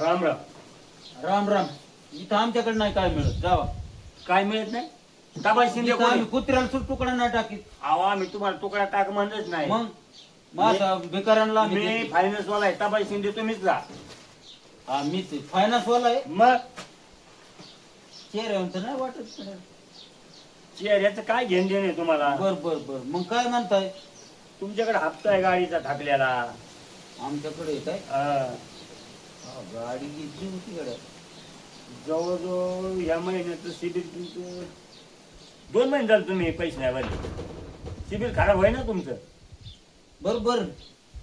राम राम. राम राम. इथं आमच्याकडे नाही काय मिळत, जावा. काय मिळत नाही? ताबा शिंदे इथं कोणी? आम्ही कुत्र्याला सुट तुकडा नाही टाकीत. अहो आम्ही तुम्हाला तुकडा टाक म्हणतच नाही. मग माझा भिकाऱ्यांना आम्ही मी देतो. फायनान्स वाला आहे. ताबा शिंदे तुम्हीच जा. हा मीच फायनान्स वाला आहे. मग चेहऱ्यावर तर नाही वाटत. चेहऱ्याचं काय घेण देण आहे तुम्हाला? बर बर बर, मग काय म्हणताय? तुमच्याकडे हप्ता आहे गाडीचा थाकलेला. आमच्याकडे काय हा. गाडी घेतली होती गड्या. जवळजवळ या महिन्याचं शिबिर तुमचं 2 महिने झालं तुम्ही पैसे नाही भरले. शिबिर खराब होय ना तुमचं. बर बर,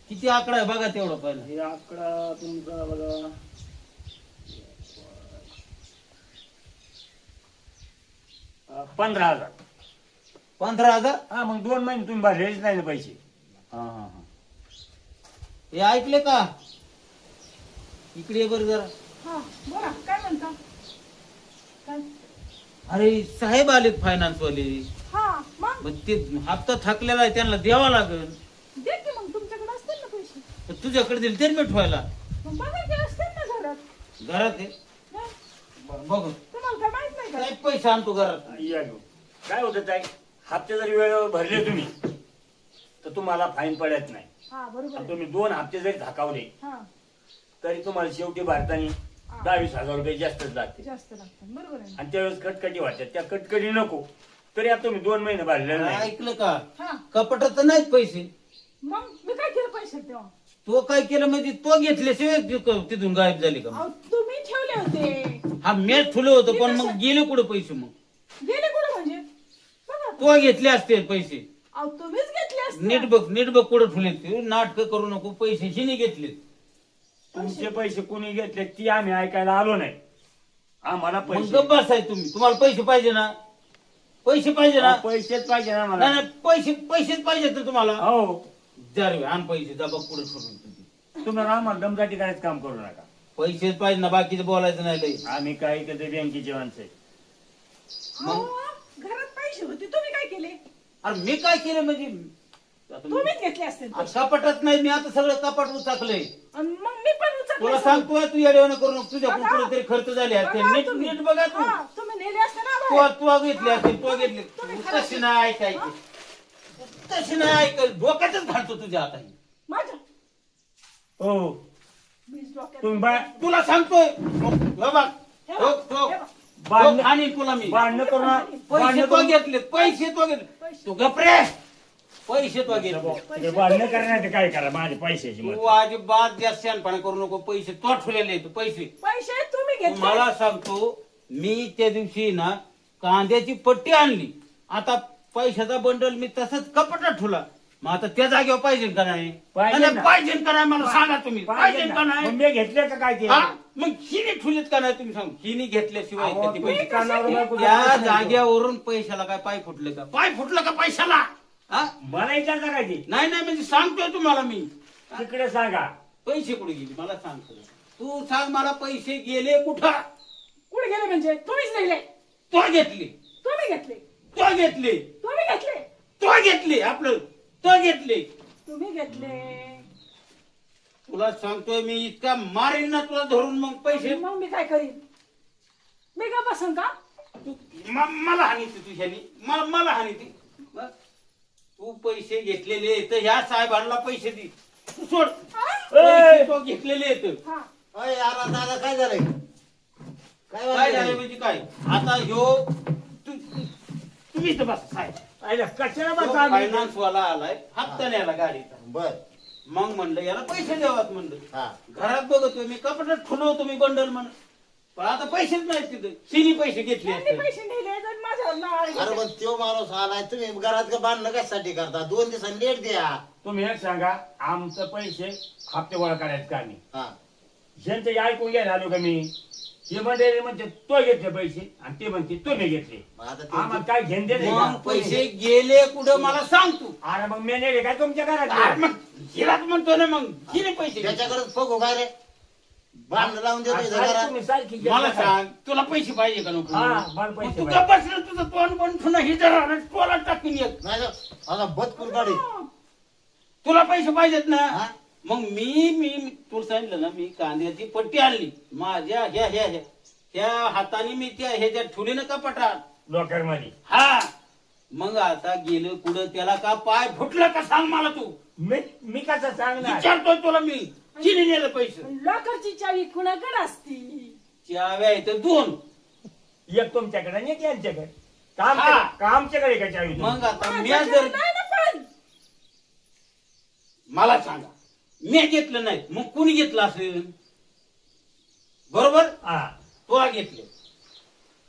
किती आकडा आहे बघा तेवढं पहिला. हे आकडा तुमचा बघा 15,000. 15,000. हा मग 2 महिने तुम्ही भरलेच नाही ना पैसे. हा हा हा. हे ऐकले का? इकडे ये बरं जरा. हा बोला, काय म्हणता? काय? अरे साहेब आलेत फायनान्स वाले. हा मग मग ते हप्ता थकलेला आहे, त्यांना द्यावा लागेल. दे की मग, तुमच्याकडे असतील ना पैसे. तर तुझ्याकडे दिले ते मिठवायला. मग बघा की असतील ना घरात. घरात आहे. हा? बघ तुम्हाला काय माहित नाही का? काय पैसे आणतो घरात. या घेऊ. काय होतं ताई, हप्ते जरी वेळेवर भरले तुम्ही तर तुम्हाला फाईन पडत नाही. हा बरोबर आणि आहे. तुम्ही 2 हप्ते जरी थाकावले हा तरी तुम्हाला शेवटी भारताने 22,000 रुपये जास्तच लागते. जास्त लागतात, बरोबर आहे ना? आणि त्यावेळेस कटकटी वाटतात. त्या कटकटी नको तरी आता तुम्ही 2 महिने भरले नाही. ऐकलं का? हा कपटात तर नाहीत पैसे. मग मी काय केलं पैसे तेव्हा? तो काय केलं म्हणजे तो घेतल्याशिवाय तिथून गायब झाली का? अहो तुम्ही ठेवले होते. हा मेच ठुलं होतं, पण मग गेले कुठे पैसे? मग गेले कुठे म्हणजे? बघा आता. तो घेतले असते पैसे. अहो तुम्हीच घेतले असते. नीट बघ कुठं ठुले ते. नाटक करू नको. पैसे शिनी घेतले. तुमचे पैसे कोणी घेतले ती आम्ही ऐकायला आलो नाही. आम्हाला मग पैसे गप्प बसाय तुम्ही. तुम्हाला पैसे पाहिजे ना? पैसे पाहिजे ना? पैसेच पाहिजे ना नाही मला. नाही, पैसेच पाहिजे तर तुम्हाला. हो. जर आण पैसे, जा बघ पुढे ठरून. तुम्ही आम्हाला दमदाटी करायचं काम करू नका. पैसेच पाहिजे ना, बाकीचं बोलायचं नाही लई. आम्ही काय कधी बँकेचे माणसं आहे. अहो, घरात पैसे होते, तुम्ही काय केले? अरे मी काय केलं म्हणजे? आता तुम्हीच घेतले असते. कपाटात नाही, मी आता सगळं कपाट उचाकलंय. आणि मग मी पण उचलले तुला असते. सांगतोय तू येड्यावानं करू नको. तुझ्या बघा. कुठे तरी खर्च झाले असते. बघा नीट तुम्ही. नीट बघा तू. हा, तुम्ही नेले असते ना बाहेर. तू घेतले असते. तू घेतले. तुम्ही तू खरं- तशी नाही ऐकायची. तशी नाही ऐकायची. डोक्यातच घालतो तुझ्या आता. माझ्या हो. मीच डोक्यात- तुम्ही बा- तुला सांगतोय. हो बघ. हे हो, बघ, हो. हे बघ. भांडण- आणि तुला मी भांडणं करू नका. पैसे भांडणं तो करू- घेतले. पैसे तो घेतले. पैसे. तू गपरे. पैसे तो घेतले. ते भांडणं करण्याचं काय करा माझ्या पैशाची तू मत. अजिबात जास्त शहाणपणा करू नको. पैसे तो ठेवलेले आहेत. पैसे पैसे तुम्ही घेतले. मला सांगतो, मी त्या दिवशी ना कांद्याची पट्टी आणली. आता पैशाचा बंडल मी तसंच कपटात ठेवला. मग आता त्या जागेवर पाहिजे का नाही? पाहिजे नाही, ना. पाहिजे का नाही मला सांगा तुम्ही. पाहिजे का मग नाही? मी घेतले का काय ते? हा? मग हिने ठेवलेत का नाही तुम्ही सांग. हिने घेतल्याशिवाय अहो, कधी तुम्ही पैसे- कानावर बायको त्या देत नाही. जाग्यावरून पैशाला काय पाय फुटले का? पाय फुटलं का पैशाला? हा? मला विचारता काय ते? नाही नाही, म्हणजे सांगतोय तुम्हाला मी. तिकडे सांगा. पैसे कुठे गेले मला सांग. तू सांग मला, पैसे गेले कुठं? कुठे गेले म्हणजे? तुम्हीच नेले. तो घेतले. तुम्ही घेतले. तो घेतले. तुम्ही घेतले. तो घेतले. आपलं तो घेतले. तुम्ही घेतले. तुला सांगतोय मी, इतका मारेल ना तुला धरून. मग पैसे मग मी काय करीन? मी का बसन का? तू मला हानीते तुझ्यानी. मला हानीते. बस. तू पैसे घेतलेले तर ह्या साहेबांना पैसे दे. तू सोड. पैसे तो घेतलेले आहेत. हा अय यार दादा काय झालंय? काय काय झालं झालंय? म्हणजे काय? आता ह्यो तुम्हीच तर बस साहेब. आयला कशाला बसा आम्ही? फायनान्स वाला आलाय, हप्ता न्यायला गाडीचा. बर मग म्हणलं याला पैसे द्यावात म्हणलं. हा घरात बघतोय मी, कपड्यात ठुलो तुम्ही बंडल म्हण. पण आता पैसेच नाहीत तिथे. सिनी पैसे घेतले त्यांनी असते. पैसे नेले तर माझ्या नावावर अरे पण तो माणूस आलाय, तुम्ही घरात का बांधणं कशासाठी करता? 2 दिवसांनी लेट द्या. तुम्ही एक सांगा, आमचं पैसे हप्ते गोळा करायचे का आम्ही? हा ज्यांचं ऐकून घ्यायला आलो का मी? हे म्हणते तो घेतले पैसे आणि ते म्हणते तुम्ही घेतले. मग आता आम्हाला ते- काय घेण देते मग पैसे गेले कुठं मला सांग तू. अरे मग मी नेले काय तुमच्या अरे घरात? मग हिलाच म्हणतो ना, मग हिने पैसे. त्याच्याकडेच बघू काय रे? बांधणं लावून देतो इथं घरात. तुम्ही सारखी मला घेता. सांग, तुला पैसे पाहिजे का नको? हा, मला मग पैसे तू पाहिजे. गप्प बसलं, तुझं तोंड पण ठुना ही जरा टोला टाकून येत. नाही तर आता बदकून काढी. तुला पैसे पाहिजेत ना? हा? मग मी तुला सांगितलं ना, मी कांद्याची पट्टी आणली माझ्या ह्या हाताने मी त्या ह्याच्यात ठेवली ना कपाटात लोकर मध्ये. हा. मग आता गेलं कुठं, त्याला का पाय फुटलं का सांग मला तू. मी कसं सांगणार? विचारतोय तुला मी. चिनी नेलं पैसे. लॉकरची चावी कुणाकडे असती? चाव्या इथं 2. एक तुमच्याकडे आणि एक यांच्याकडे. हा. आमच्याकडे का चावी? मग आता मी माझ्याकडे जर नाही ना पण. मला सांगा, मी घेतलं नाही मग कुणी घेतलं असेल? बरोबर. हा. तुला घेतले.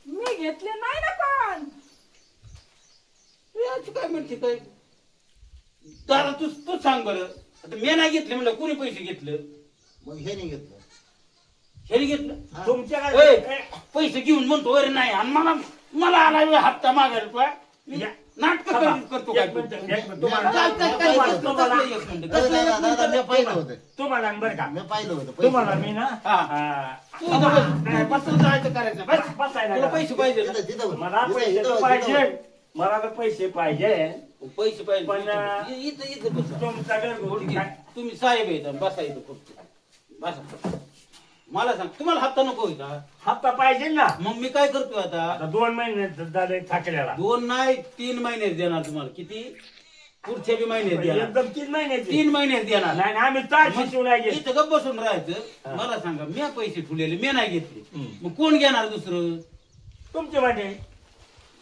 मी घेतले नाही ना पण. याची काय म्हणते काय दादा, तू सांग बरं. आता मी नाही घेतले म्हणलं, कुणी पैसे घेतलं? मग हे नाही घेतलं. ह्याने घेतलं. तुमच्याकडे ए, पैसे घेऊन म्हणतो अरे नाही, आणि मला आला हप्ता मागायला तुला. नाटक करतो काय? एक मिनिट, एक मिनिट. तुम्हाला काय तुम्हाला एक मिनिट. दादा मी पाहिलं होतं. तुम्हाला बरं का मी पाहिलं होतं. तुम्हाला मी ना हा. तू इथं बस. नाही, बसून जायचं करायचं बस. बसायला तुला का? पैसे पाहिजे ना? तिथं बस. मला इथं- पैसे इथं तर बस, पाहिजे. इथं बस. मला तर पैसे पाहिजे. पैसे पाहिजे. पण, इथं बसा. तुमचा घरगुती काय? तुम्ही साहेब येत बसा इथं खूप बसा. मला सांग, तुम्हाला हप्ता नको आहे का? हप्ता पाहिजे ना. मग मी काय करतोय आता? आता 2 महिने झाले थाकल्याला. 2 नाही 3 महिने देणार तुम्हाला. किती? पुढच्या बी महिन्यात देणार. एकदम 3 महिन्याची. 3 महिन्यात देणार. नाही नाही, आम्ही 4 शिवून नाही घेत. इथं गप बसून राहायचं. मला सांगा, मी पैसे ठेवलेले मी नाही घेतले, मग कोण घेणार दुसरं? तुमचे म्हणजे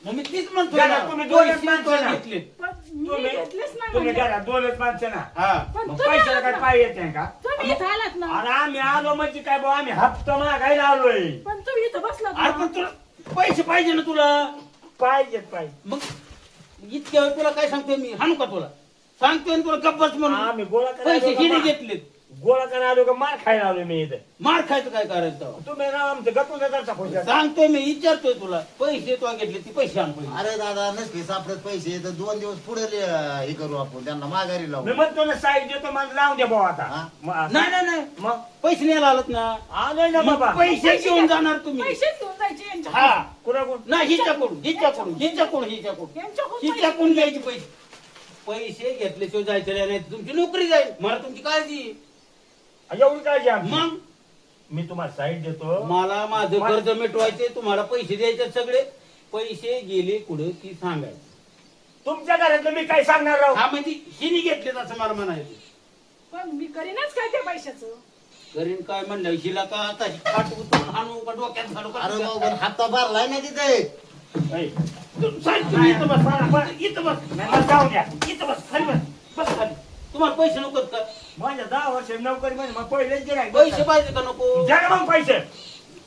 मग मी तीच म्हणतो घरात ना, तुम्ही दोनच पैसे माणसं कोण ना. घेतले. पण मी तुम्ही घेतलेच नाही तुम्ही म्हणजे. घरात 2च माणसं ना. हा. पण मग तुम्ही पैशाला आलात काय ना. पाय येत नाही का? तुम्ही इथं आलात ना. अरे आम्ही आलो म्हणजे काय भाऊ, आम्ही हप्ता मागायला आलोय. पण तुम्ही इथं बसलात अरे ना. पण तुला पैसे पाहिजे ना तुला. पाहिजेत पाहिजे. मग इतक्या वेळ तुला काय सांगतोय मी, हाणू का तुला? सांगतोय ना तुला गप्पच म्हणून. आम्ही गोळा पैसे हिने करायला घेतलेत. गोळा करायला आलो का मार खायला आलो मी इथं. मार खायचं काय करायचं? तुम्ही ना आमचं गप्पू करता खुश. सांगतोय मी, विचारतोय तुला. पैसे तू घेतले ती पैसे आण पहिले. अरे दादा नसले सापडत पैसे तर 2 दिवस पुढे हे करू आपण त्यांना माघारी लावू. मी म्हणतो ना साईड देतो मला लावून द्या भाऊ आता. हा? नाही मग पैसे न्यायला आलात ना. आलोय ना मग बाबा. पैसे घेऊन जाणार तुम्ही. पैसेच घेऊन जायचे यांच्या. हा. कुणाकडून? नाही हिच्याकडून यांच्याकडून हिच्याकडून घ्यायचे पैसे. पैसे घेतल्याशिवाय जायचं नाही, तुमची नोकरी जाईल. मला तुमची काळजी आहे. एवढी काळजी आमची. मग मी तुम्हाला साईड देतो. मला माझं कर्ज मिटवायचे, तुम्हाला पैसे द्यायचे सगळे. पैसे गेले कुठं ती सांगायचं. तुमच्या घरातलं मी काय सांगणार राव? हा म्हणजे हिने घेतलेत असं मला म्हणायचं. पण मी करीनच काय त्या पैशाचं. करीन काय म्हणलं, हिला का आता खाट उचलून हाणू का डोक्यात घालू का? अरे भाऊ पण हप्ता भरलाय ना तिथे. ऐ, तुम्ही इथं बस. इथं बस. नाही, मला जाऊ द्या. इथं बस. खाली बस. बस खाली. तुम्हाला पैसे नकोत का? माझ्या 10 वर्ष नोकरी मध्ये मग पहिलेच गिऱ्हाईक. पैसे पाहिजे का नको? द्या ना मग पैसे.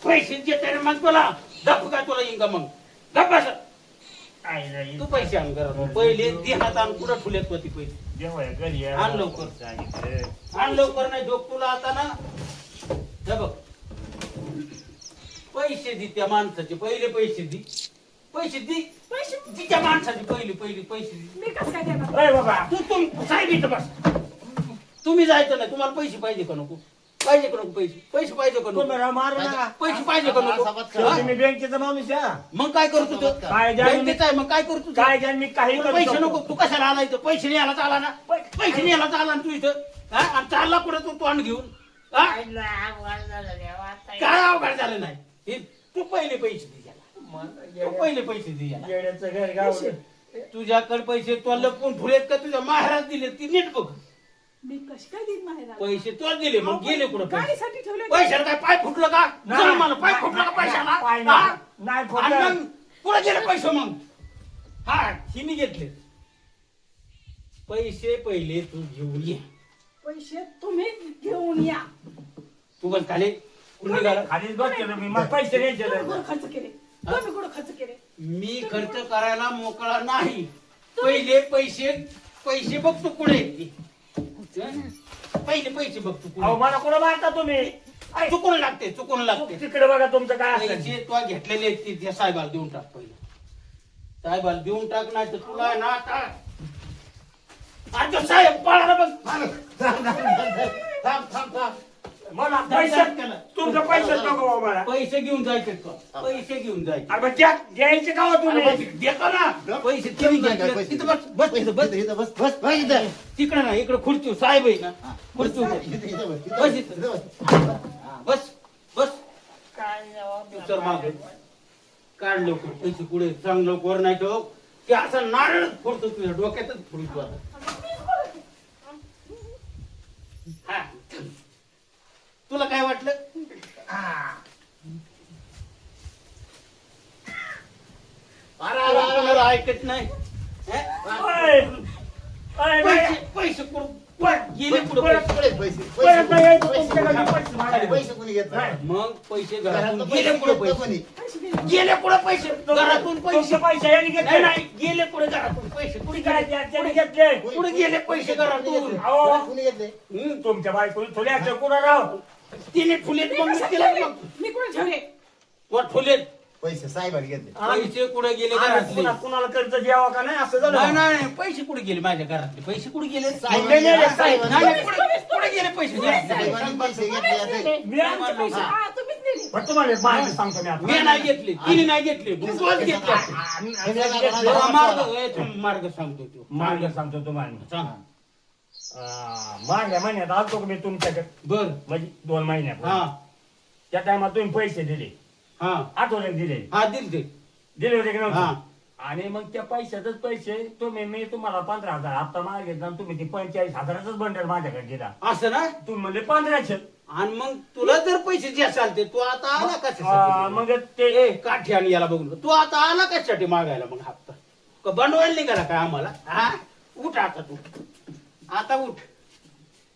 पैसे देते रे मग तुला. गप काय तुला येईन का मग? गप बस. काय नाही. तू पैसे आण घरात. पहिले देहात आण. कुठं ठुल्यात होती पैसे? जेव्हा घरी या. आण लवकर. सांगितलं. आण लवकर, नाही डोक तुला आता ना. हे बघ, पैसे दे त्या माणसाचे. पहिले पैसे दे. पैसे दे. पैसे तिच्या माणसाचे पहिले पैसे दे. मी कसं काय देणार? अरे बाबा. तू साहेब इथं बस. तुम्ही जायचं नाही. तुम्हाला पैसे पाहिजे का नको? पाहिजे का नको पैसे? पैसे पाहिजे का तुम्ही नको? राव मारू नका. पैसे पाहिजे का नको? शेवटी हा? तुम्ही बँकेचा माणूस आहे. मग काय करतो तू? काय द्या बँकेत आहे मग काय करतो तू? काय द्या मी काही पण करू पैसे शकतो. नको. तू कशाला आला इथं? पैसे न्यायला चाला ना. पैसे न्यायला चाला ना तू इथं. हा? आणि चालला कुठं तू तोंड घेऊन? हा? काय अवघड झालं नाही. हे तू पहिले पैसे दे याला. तू पहिले पैसे दे याला. येड्याचं घर गाव. तुझ्याकडे पैसे तुला लपून फुलेत का तुझ्या माहेरात दिले ती नीट बघ. मी कशी काय देईन माहेराला? पैसे तुला दिले मग गेले कुठं पैसे? गाडीसाठी ठेवले. पैशाला काय पाय फुटलं का? नाही. सांग मला, पाय फुटलं का पैशाला? पाय हा? नाही. नाही आणि फुटलं. मग कुठं गेले पैसे मग? हा हिने घेतले पैसे. पहिले तू घेऊन ये. पैसे तुम्ही घेऊन या. तू बस खाली. कुठे निघाला? खालीच बसतो मी. मग पैसे द्यायचे तुम्ही नाही. कुठं खर्च केले? तुम्ही कुठं खर्च केले? मी खर्च करायला मोकळा नाही. पहिले पैसे बघ तू कुठे आहेत ते. पहिले पैसे बघ तू अहो कुठे. मला कोणा मारता तुम्ही? चुकून लागते. तिकडे बघा तुमचं काय असेल. पैसे तू घेतलेले आहेत ते त्या साहेबाला देऊन टाक पहिले. साहेबाला देऊन टाक, नाही तर तुला आहे ना आता. आणि तो साहेब पळाला बघ. थांब थांब थांब. मला पैसे तुमचं पैसे नको बाबा मला पैसे घेऊन जायचे तो पैसे घेऊन जायचे अरे मग द्यायचे का हो तुम्ही देतो ना पैसे तिने घेतले. तिथं बस बस तिथं बस इथं बस बस बस इथं. तिकडे ना इकडे खुर्ची साहेब आहे ना खुर्ची इथं, इथं बस, इथं बस बस, इथं. इथं बस. बस बस काय सर मागे काढ लवकर पैसे पुढे सांग लवकर नाही तो की असं नारळ फोडतो तुझ्या डोक्यातच फोडतो आता. हा. तुला काय वाटलं अरे, अरे, अरे, अरे. कोणाला ऐकत नाही हे? पैसे पैसे कुठं गेले कुठं पैसे? पुढे पैसे, परत नाही यायचं पैसे, तुमच्याकडे पैसे. पैसे मागायला. पैसे कोणी घेत नाही. मग पैसे घरातून घरातनं गेले पैसे कुठं घेतलं पैसे कोणी? पैसे गेले. गेले कुठं पैसे घरातून पैसे तुमचे पैसे यांनी नाही घेतले नाही गेले कुठे घरातून पैसे कुठे काय गेले त्याने घेतले कुठे गेले पैसे घरातून अहो कोणी घेतले? तुमच्या बायकोने थोडे असं कुणा राव तिने ठुलेत मग मी तिला मग मी कुठे ठेवले वर ठुलेत पैसे साहेबांनी घेतले. पैसे कुठे गेले आम्ही घरातले कुणा- कुणाला कर्ज द्यावं का नाही असं नाही झालं नाही पैसे कुठे गेले माझ्या घरातले पैसे कुठे गेले साहेबांनी- नाही, नाही, साहेबांनी- नाही, कुठे गेले पैसे साहेबांनी पैसे घेतले आता. मी आमचे पैसे हा तुम्हीच नेले. पण तुम्हाला माहिती सांगतो मी आता. मी नाही घेतले तिने नाही घेतले तू तोच घेतले आम्ही घेतले. हा, मार्ग ए, थांब, मार्ग सांगतो तू मार्ग सांगतो तुम्हाला सांग मागल्या महिन्यात आलतो का मी तुमच्याकडे बर म्हणजे 2 महिन्यात हा त्या टायमात तुम्ही पैसे दिले हा आठवड्यात दिले हा दिल ते दिले होते की हा. नव्हते आणि मग त्या पैशातच पैसे तुम्ही मी तुम्हाला 15,000 हप्ता मागितला आणि तुम्ही ते 45,000च बंडल माझ्याकडे दिला असं ना तुम्ही म्हणले 1500 आणि मग तुला जर पैसे जे चालते तू आता आला आ, कशासाठी मग ते ए काठी आणि याला बघून तू आता आला कशासाठी मागायला मग हप्ता का बनवायला निघाला काय आम्हाला हा उठ आता तू आता उठ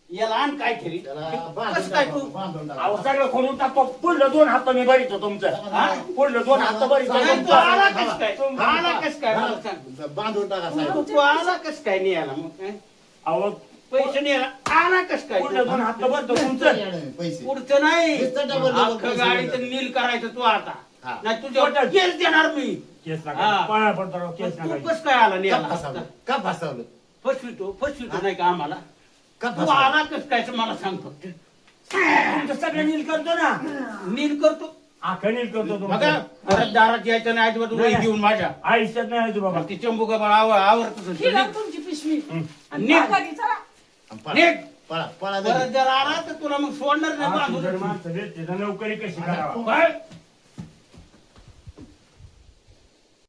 याला आण काय तरी त्याला कसं काय तू बांधून टाका. अहो सगळं खोलून टाकतो पुढलं 2 हप्ता मी भरितो तुमचं हा? पुढलं 2 हप्ता भरितो नाही, तू तुमचं. आला कस काय आला कस काय मला सांग बांधून टाका साहेब. तू आला कस काय नाही आला मग काय? अहो पैसे नाही आला आला कस काय पुढलं 2 हप्ता भरतो तुमचं पैसे पुढचं नाही नुसतं डबल डबल अख्खं पैसे गाडीचं देतात. नील करायचं तू आता हा. नाही तुझ्या केस देणार मी केस हा. नका पाया पडतो राव, केस तू नका कस काय आला नाही का आला फसवलं का फसवलं फसवितो नाही का आम्हाला का तू फसवलं आला कस काय ते मला सांग फक्त तुमचं सगळं नील करतो ना नील करतो आखं नील करतो बघा तुमचं परत दारात यायचं नाही अजिबात वही नाही. घेऊन माझ्या आयुष्यात नाही यायचं बाबा ती चंबू का आवडतो ही लाव तुमची पिशवी आणि नीट. माघारी चला. पळा नीट. पळा पळा परत घरी. जर आला तर तुला मग सोडणार नाही असं जर बांधून. माणसं भेटते तर नोकरी कशी करावा काय?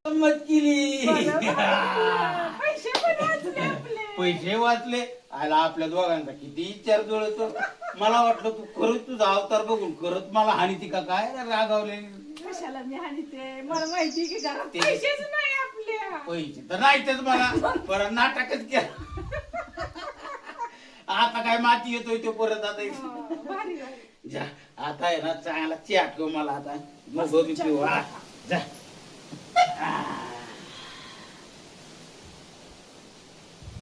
गंमत केली पैसे पण वाचले आपले. पैसे वाचले आला आपल्या दोघांचा किती विचार जुळतो मला वाटलं तू खरंच तुझा अवतार बघून करत मला हानी ती का काय रागावले कशाला मी आणि ते मला माहिती की घरात ते- पैसेच नाही आपल्या. पैसे तर नाहीतच मला परत नाटकच केलं आता काय माती येतोय तो परत आता हा, भारी भारी. जा आता आहे ना चांगला चहा ठेव मला आता मग बघू पिऊ. हा, जा